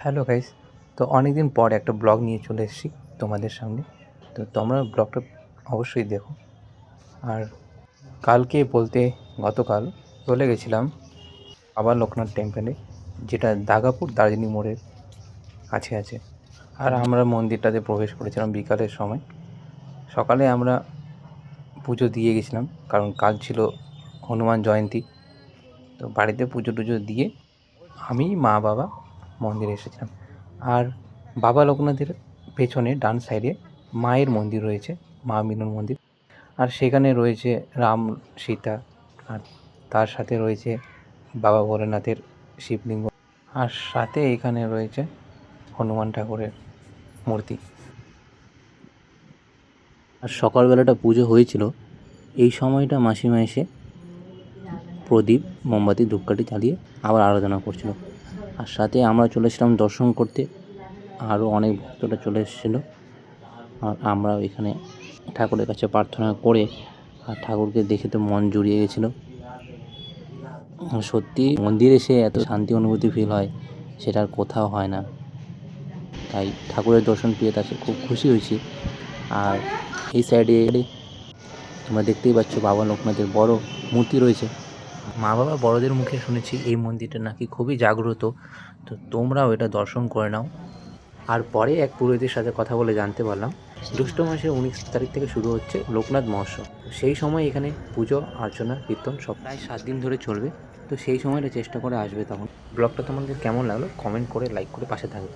Hello guys. তো অনেক দিন পর একটা ব্লগ নিয়ে চলে এসেছি তোমাদের সামনে। তো তোমরা ব্লগটা অবশ্যই দেখো। আর কালকে বলতে গতকাল চলে গেছিলাম বাবা লোকনাথ টেম্পলে, যেটা দাগাপুর দার্জিলিং মোড়ের কাছে আছে। আর আমরা মন্দিরটাতে প্রবেশ করেছিলাম বিকালের সময়। সকালে আমরা পুজো দিয়ে গেছিলাম, কারণ কাল ছিল হনুমান জয়ন্তী। তো বাড়িতে পুজো টুজো দিয়ে আমি মা বাবা মন্দিরে এসেছিলাম। আর বাবা লোকনাথের পেছনে ডান সাইডে মায়ের মন্দির রয়েছে, মা মিনন মন্দির। আর সেখানে রয়েছে রাম সীতা, আর তার সাথে রয়েছে বাবা ভোলেনাথের শিবলিঙ্গ, আর সাথে এখানে রয়েছে হনুমান ঠাকুরের মূর্তি। আর সকালবেলাটা পুজো হয়েছিল, এই সময়টা মাসিমা এসে প্রদীপ মোমবাতি ধূপকাঠি জ্বালিয়ে আবার আরাধনা করছিল। আর সাথে আমরা চলেছিলাম দর্শন করতে, আরও অনেক ভক্তরা চলে এসেছিলো। আর আমরা এখানে ঠাকুরের কাছে প্রার্থনা করে আর ঠাকুরকে দেখে তো মন জুড়িয়ে গেছিলো। সত্যি মন্দিরে এসে এত শান্তি অনুভূতি ফিল হয়, সেটা আর কোথাও হয় না। তাই ঠাকুরের দর্শন পেয়ে তাতে খুব খুশি হয়েছি। আর এই সাইডে তোমরা দেখতেই পাচ্ছ বাবা লোকনাথের বড় মূর্তি রয়েছে। মা বাবা বড়দের মুখে শুনেছি এই মন্দিরটা নাকি খুবই জাগ্রত, তো তোমরাও এটা দর্শন করে নাও। আর পরে এক পুরোহিতের সাথে কথা বলে জানতে পারলাম জ্যৈষ্ঠ মাসের 19 তারিখ থেকে শুরু হচ্ছে লোকনাথ মহোৎসব। সেই সময় এখানে পুজো অর্চনা কীর্তন সব প্রায় 7 দিন ধরে চলবে। তো সেই সময়টা চেষ্টা করে আসবে। তখন ব্লগটা তোমাদের কেমন লাগলো কমেন্ট করে লাইক করে পাশে থাকবে।